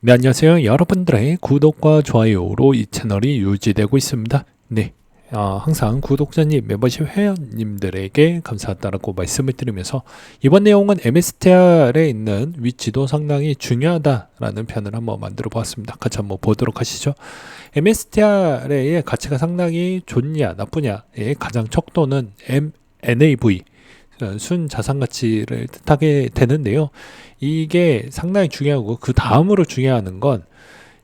네, 안녕하세요. 여러분들의 구독과 좋아요로 이 채널이 유지되고 있습니다. 네, 항상 구독자님, 멤버십 회원님들에게 감사하다라고 말씀을 드리면서 이번 내용은 MSTR에 있는 위치도 상당히 중요하다라는 편을 한번 만들어 보았습니다. 같이 한번 보도록 하시죠. MSTR의 가치가 상당히 좋냐 나쁘냐의 가장 척도는 NAV 순자산가치를 뜻하게 되는데요. 이게 상당히 중요하고 그 다음으로 중요한 건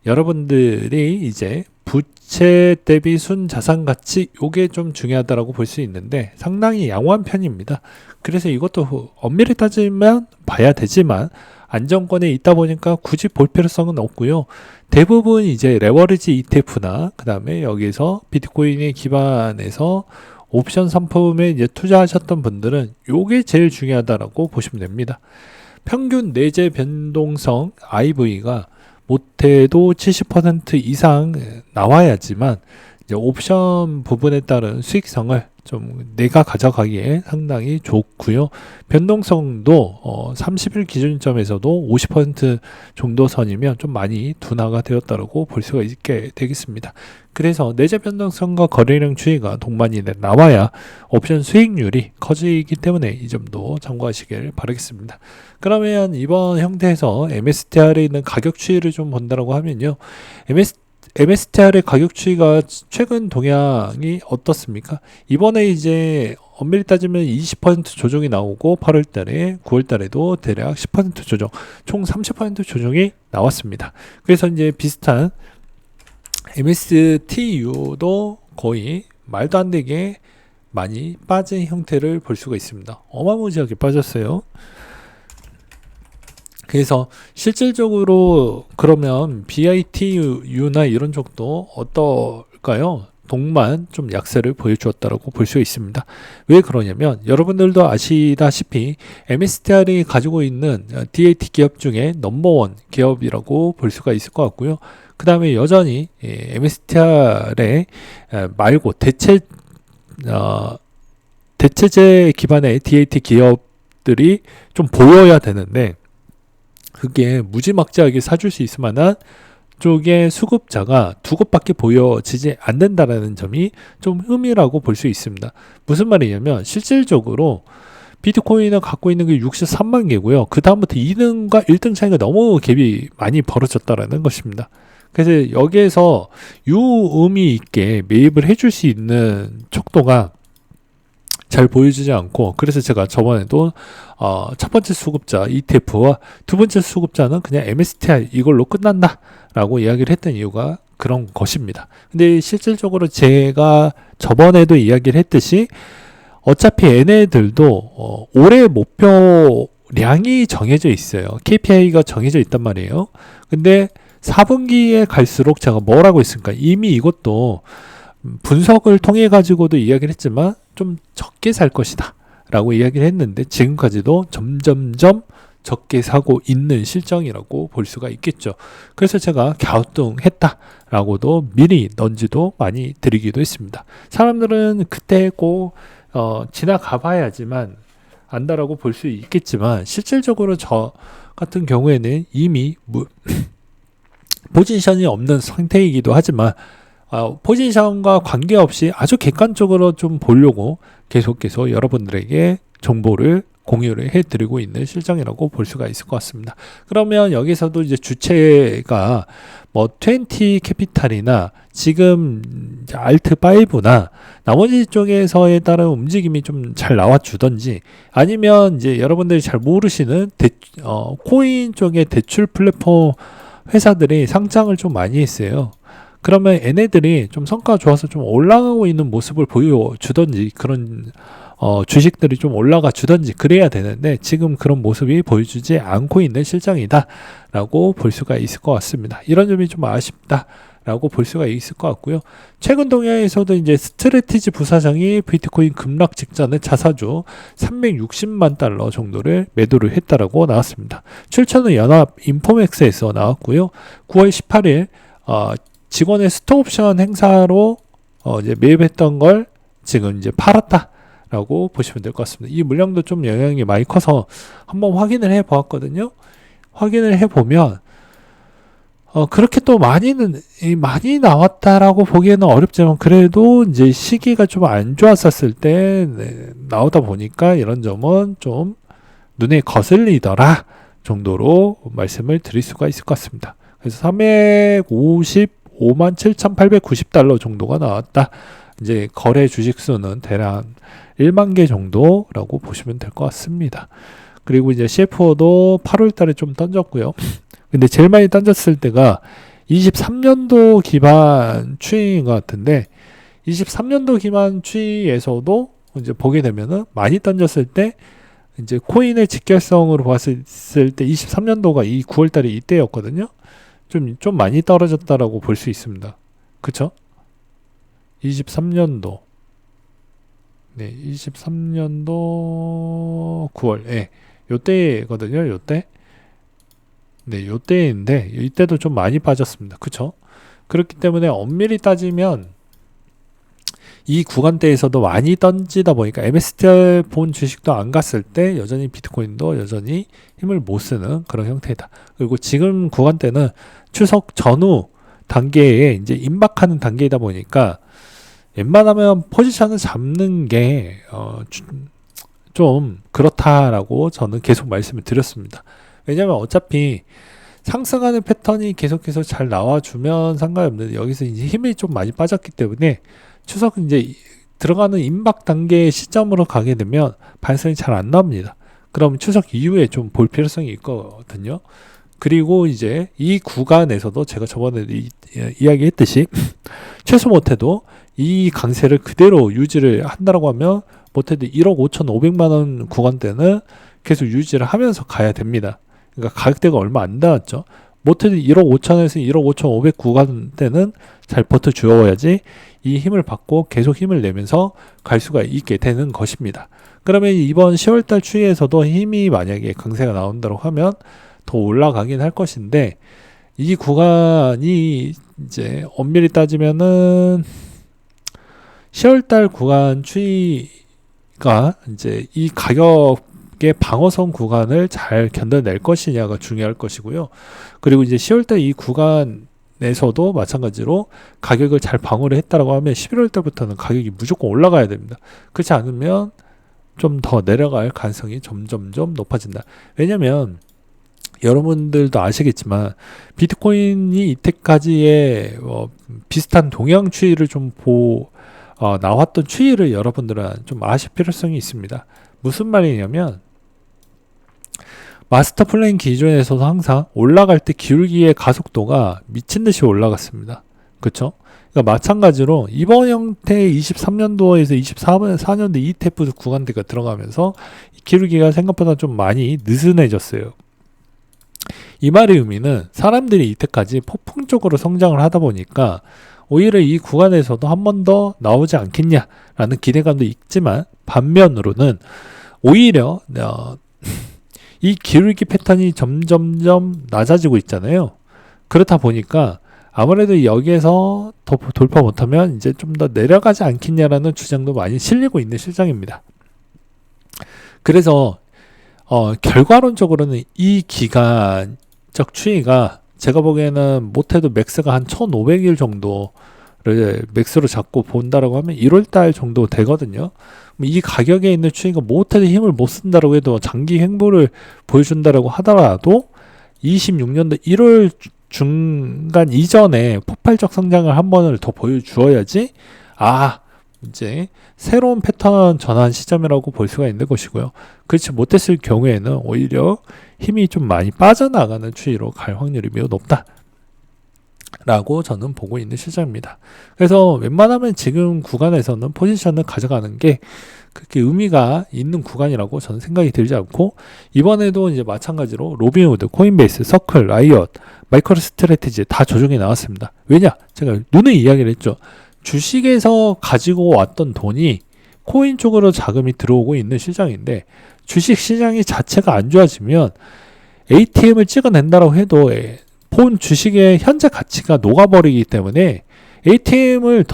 여러분들이 이제 부채 대비 순자산가치 요게 좀 중요하다라고 볼 수 있는데 상당히 양호한 편입니다. 그래서 이것도 엄밀히 따지면 봐야 되지만 안정권에 있다 보니까 굳이 볼 필요성은 없고요. 대부분 이제 레버리지 ETF나 그 다음에 여기서 비트코인에 기반해서 옵션 상품에 이제 투자하셨던 분들은 요게 제일 중요하다라고 보시면 됩니다. 평균 내재 변동성 IV가 못해도 70% 이상 나와야지만 이제 옵션 부분에 따른 수익성을 좀 내가 가져가기에 상당히 좋고요. 변동성도 30일 기준점에서도 50% 정도 선이면 좀 많이 둔화가 되었다고 볼 수가 있게 되겠습니다. 그래서 내재 변동성과 거래량 추이가 동반이 나와야 옵션 수익률이 커지기 때문에 이 점도 참고하시길 바라겠습니다. 그러면 이번 형태에서 MSTR에 있는 가격 추이를 좀 본다라고 하면요. MSTR의 가격 추이가 최근 동향이 어떻습니까? 이번에 이제 엄밀히 따지면 20% 조정이 나오고 8월달에 9월달에도 대략 10% 조정, 총 30% 조정이 나왔습니다. 그래서 이제 비슷한 MSTU도 거의 말도 안 되게 많이 빠진 형태를 볼 수가 있습니다. 어마무지하게 빠졌어요. 그래서 실질적으로 그러면 BITU나 이런 쪽도 어떨까요? 동만 좀 약세를 보여주었다라고 볼 수 있습니다. 왜 그러냐면 여러분들도 아시다시피 MSTR이 가지고 있는 DAT 기업 중에 넘버원 기업이라고 볼 수가 있을 것 같고요. 그 다음에 여전히 MSTR에 말고 대체제 기반의 DAT 기업들이 좀 보여야 되는데 그게 무지막지하게 사줄 수 있을 만한 쪽의 수급자가 두 곳밖에 보여지지 않는다라는 점이 좀 흠이라고 볼 수 있습니다. 무슨 말이냐면 실질적으로 비트코인을 갖고 있는 게 63만 개고요. 그 다음부터 2등과 1등 차이가 너무 갭이 많이 벌어졌다라는 것입니다. 그래서 여기에서 의미 있게 매입을 해줄 수 있는 촉도가 잘 보여주지 않고, 그래서 제가 저번에도 첫 번째 수급자 ETF와 두 번째 수급자는 그냥 MSTR 이걸로 끝난다 라고 이야기를 했던 이유가 그런 것입니다. 근데 실질적으로 제가 저번에도 이야기를 했듯이 어차피 얘네들도 올해 목표량이 정해져 있어요. KPI가 정해져 있단 말이에요. 근데 4분기에 갈수록 제가 뭐라고 했습니까? 이미 이것도 분석을 통해 가지고도 이야기를 했지만 좀 적게 살 것이다 라고 이야기를 했는데 지금까지도 점점점 적게 사고 있는 실정이라고 볼 수가 있겠죠. 그래서 제가 갸우뚱했다 라고도 미리 넌지도 많이 드리기도 했습니다. 사람들은 그때 꼭 지나가 봐야지만 안다라고 볼 수 있겠지만 실질적으로 저 같은 경우에는 이미 포지션이 없는 상태이기도 하지만 포지션과 관계없이 아주 객관적으로 좀 보려고 계속해서 여러분들에게 정보를 공유를 해드리고 있는 실정이라고 볼 수가 있을 것 같습니다. 그러면 여기서도 이제 주체가 뭐 20 캐피탈이나 지금 알트5나 나머지 쪽에서에 따른 움직임이 좀 잘 나와주던지 아니면 이제 여러분들이 잘 모르시는 코인 쪽의 대출 플랫폼 회사들이 상장을 좀 많이 했어요. 그러면 얘네들이 좀 성과가 좋아서 좀 올라가고 있는 모습을 보여주던지 그런 주식들이 좀 올라가 주던지 그래야 되는데 지금 그런 모습이 보여주지 않고 있는 실정이다 라고 볼 수가 있을 것 같습니다. 이런 점이 좀 아쉽다 라고 볼 수가 있을 것 같고요. 최근 동향에서도 이제 스트레티지 부사장이 비트코인 급락 직전에 자사주 360만 달러 정도를 매도를 했다라고 나왔습니다. 출처는 연합 인포맥스에서 나왔고요. 9월 18일 직원의 스톡옵션 행사로 이제 매입했던 걸 지금 이제 팔았다라고 보시면 될 것 같습니다. 이 물량도 좀 영향이 많이 커서 한번 확인을 해 보았거든요. 확인을 해 보면 그렇게 또 많이 나왔다라고 보기에는 어렵지만, 그래도 이제 시기가 좀 안 좋았었을 때, 나오다 보니까 이런 점은 좀 눈에 거슬리더라 정도로 말씀을 드릴 수가 있을 것 같습니다. 그래서 355만 7,890달러 정도가 나왔다. 이제 거래 주식 수는 대략 1만 개 정도라고 보시면 될 것 같습니다. 그리고 이제 CFO도 8월 달에 좀 던졌고요. 근데 제일 많이 던졌을 때가 23년도 기반 추이인 것 같은데, 23년도 기반 추이에서도 이제 보게 되면은 많이 던졌을 때, 이제 코인의 직결성으로 봤을 때 23년도가 이 9월 달에 이때였거든요. 좀 많이 떨어졌다라고 볼 수 있습니다. 그쵸? 23년도. 네, 23년도 9월. 예. 요때거든요, 요때. 네, 요때인데, 이때도 좀 많이 빠졌습니다. 그쵸? 그렇기 때문에 엄밀히 따지면, 이 구간대에서도 많이 던지다 보니까 MSTR 본 주식도 안 갔을 때 여전히 비트코인도 여전히 힘을 못 쓰는 그런 형태다. 그리고 지금 구간대는 추석 전후 단계에 이제 임박하는 단계이다 보니까 웬만하면 포지션을 잡는 게 좀 그렇다라고 저는 계속 말씀을 드렸습니다. 왜냐하면 어차피 상승하는 패턴이 계속해서 잘 나와주면 상관없는데, 여기서 이제 힘이 좀 많이 빠졌기 때문에 추석 이제 들어가는 임박 단계의 시점으로 가게 되면 반성이 잘 안 나옵니다. 그럼 추석 이후에 좀 볼 필요성이 있거든요. 그리고 이제 이 구간에서도 제가 저번에 이야기했듯이 최소 못해도 이 강세를 그대로 유지를 한다라고 하면 못해도 1억 5,500만 원 구간대는 계속 유지를 하면서 가야 됩니다. 그러니까 가격대가 얼마 안 나왔죠. 못해도 1억 5천에서 1억 5,500 구간대는 잘 버텨주어야지 이 힘을 받고 계속 힘을 내면서 갈 수가 있게 되는 것입니다. 그러면 이번 10월달 추이에서도 힘이 만약에 강세가 나온다고 하면 더 올라가긴 할 것인데, 이 구간이 이제 엄밀히 따지면은 10월달 구간 추이가 이제 이 가격의 방어선 구간을 잘 견뎌낼 것이냐가 중요할 것이고요. 그리고 이제 10월달 이 구간에서도 마찬가지로 가격을 잘 방어를 했다라고 하면 11월 달부터는 가격이 무조건 올라가야 됩니다. 그렇지 않으면 좀 더 내려갈 가능성이 점점점 높아진다. 왜냐면 여러분들도 아시겠지만 비트코인이 이때까지의 비슷한 동향 추이를 좀 나왔던 추이를 여러분들은 좀 아실 필요성이 있습니다. 무슨 말이냐면, 마스터 플랜 기준에서도 항상 올라갈 때 기울기의 가속도가 미친 듯이 올라갔습니다. 그쵸? 그러니까 마찬가지로 이번 형태의 23년도에서 24년도 ETF 구간대가 들어가면서 기울기가 생각보다 좀 많이 느슨해졌어요. 이 말의 의미는 사람들이 이때까지 폭풍적으로 성장을 하다 보니까 오히려 이 구간에서도 한 번 더 나오지 않겠냐라는 기대감도 있지만, 반면으로는 오히려 이 기울기 패턴이 점점점 낮아지고 있잖아요. 그렇다 보니까 아무래도 여기에서 더 돌파 못하면 이제 좀 더 내려가지 않겠냐라는 주장도 많이 실리고 있는 실정입니다. 그래서 결과론적으로는 이 기간적 추이가 제가 보기에는 못해도 맥스가 한 1500일 정도를 맥스로 잡고 본다라고 하면 1월달 정도 되거든요. 이 가격에 있는 추이가 못해도 힘을 못 쓴다라고 해도 장기 횡보를 보여준다라고 하더라도 26년도 1월 중간 이전에 폭발적 성장을 한 번을 더 보여주어야지 이제 새로운 패턴 전환 시점이라고 볼 수가 있는 것이고요. 그렇지 못했을 경우에는 오히려 힘이 좀 많이 빠져나가는 추이로 갈 확률이 매우 높다 라고 저는 보고 있는 실정입니다. 그래서 웬만하면 지금 구간에서는 포지션을 가져가는 게 그렇게 의미가 있는 구간이라고 저는 생각이 들지 않고, 이번에도 이제 마찬가지로 로빈후드, 코인베이스, 서클, 라이엇, 마이크로 스트래티지 다 조정이 나왔습니다. 왜냐? 제가 눈에 이야기를 했죠. 주식에서 가지고 왔던 돈이 코인 쪽으로 자금이 들어오고 있는 시장인데, 주식 시장이 자체가 안 좋아지면 ATM을 찍어낸다고 해도 본 주식의 현재 가치가 녹아버리기 때문에 ATM을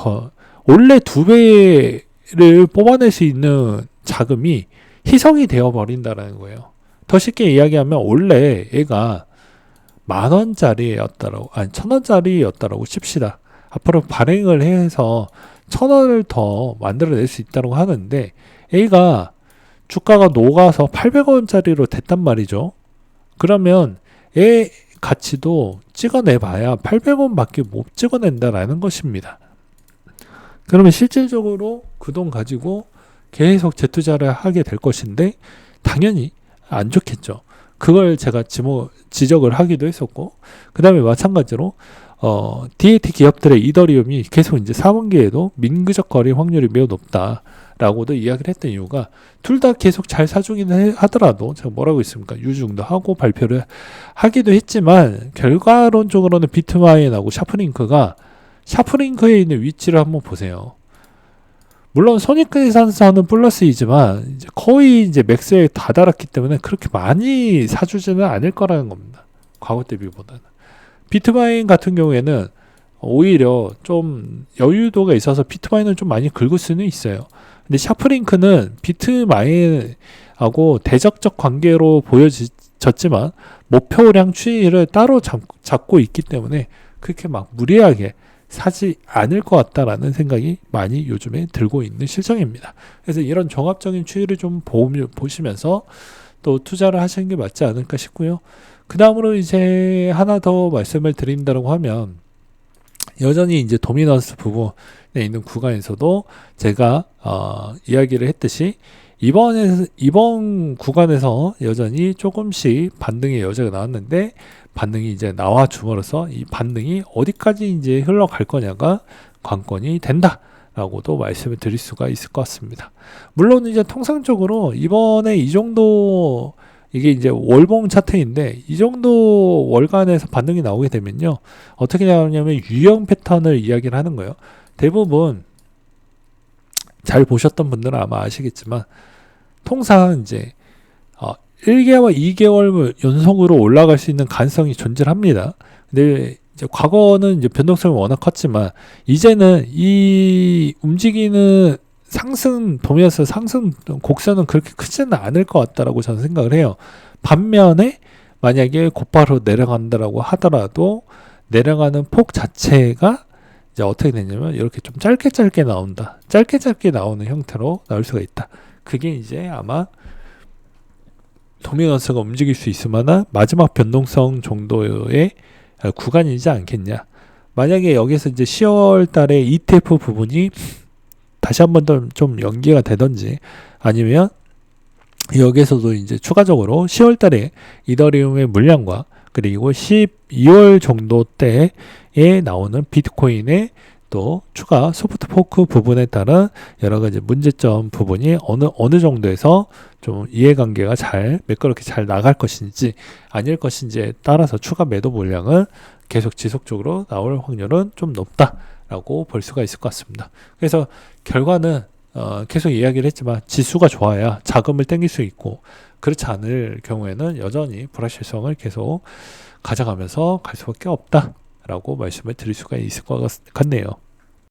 원래 2배를 뽑아낼 수 있는 자금이 희석이 되어 버린다는 거예요. 더 쉽게 이야기하면 원래 얘가 10,000원짜리였다라고, 아니 1,000원짜리였다라고 칩시다. 앞으로 발행을 해서 1,000원을 더 만들어낼 수 있다고 하는데 A가 주가가 녹아서 800원짜리로 됐단 말이죠. 그러면 A 가치도 찍어내봐야 800원밖에 못 찍어낸다라는 것입니다. 그러면 실질적으로 그 돈 가지고 계속 재투자를 하게 될 것인데 당연히 안 좋겠죠. 그걸 제가 지적을 하기도 했었고, 그 다음에 마찬가지로 DAT 기업들의 이더리움이 계속 이제 4분기에도 민그적 거래 확률이 매우 높다라고도 이야기를 했던 이유가 둘 다 계속 잘 사주긴 하더라도 제가 뭐라고 했습니까? 유증도 하고 발표를 하기도 했지만 결과론적으로는 비트마인하고 샤프링크에 있는 위치를 한번 보세요. 물론 손익계산서는 플러스이지만 이제 거의 이제 맥스에 다다랐기 때문에 그렇게 많이 사주지는 않을 거라는 겁니다. 과거 대비보다는. 비트마인 같은 경우에는 오히려 좀 여유도가 있어서 비트마인을 좀 많이 긁을 수는 있어요. 근데 샤프링크는 비트마인하고 대적적 관계로 보여졌지만 목표량 추이를 따로 잡고 있기 때문에 그렇게 막 무리하게 사지 않을 것 같다라는 생각이 많이 요즘에 들고 있는 실정입니다. 그래서 이런 종합적인 추이를 좀 보시면서 또 투자를 하시는 게 맞지 않을까 싶고요. 그 다음으로 이제 하나 더 말씀을 드린다고 하면 여전히 이제 도미넌스 부분에 있는 구간에서도 제가 이야기를 했듯이 이번 구간에서 여전히 조금씩 반등의 여지가 나왔는데 반등이 이제 나와 줌으로써 이 반등이 어디까지 이제 흘러갈 거냐가 관건이 된다라고도 말씀을 드릴 수가 있을 것 같습니다. 물론 이제 통상적으로 이번에 이 정도 이게 이제 월봉 차트인데 이 정도 월간에서 반등이 나오게 되면요 어떻게 나오냐면 유형 패턴을 이야기를 하는 거예요. 대부분 잘 보셨던 분들은 아마 아시겠지만 통상 이제 1개월, 2개월 연속으로 올라갈 수 있는 가능성이 존재합니다. 근데 이제 과거는 이제 변동성이 워낙 컸지만 이제는 이 움직이는 도미넌스 상승 곡선은 그렇게 크지는 않을 것 같다라고 저는 생각을 해요. 반면에 만약에 곧바로 내려간다라고 하더라도 내려가는 폭 자체가 이제 어떻게 되냐면 이렇게 좀 짧게 나온다. 짧게 나오는 형태로 나올 수가 있다. 그게 이제 아마 도미넌스가 움직일 수 있을 만한 마지막 변동성 정도의 구간이지 않겠냐. 만약에 여기서 이제 10월 달에 ETF 부분이 다시 한 번 더 좀 연기가 되던지 아니면 여기서도 이제 추가적으로 10월 달에 이더리움의 물량과 그리고 12월 정도 때에 나오는 비트코인의 또 추가 소프트 포크 부분에 따른 여러 가지 문제점 부분이 어느 정도에서 좀 이해관계가 매끄럽게 잘 나갈 것인지 아닐 것인지에 따라서 추가 매도 물량은 계속 지속적으로 나올 확률은 좀 높다라고 볼 수가 있을 것 같습니다. 그래서 결과는 계속 이야기를 했지만 지수가 좋아야 자금을 땡길 수 있고 그렇지 않을 경우에는 여전히 불확실성을 계속 가져가면서 갈 수밖에 없다라고 말씀을 드릴 수가 있을 것 같네요.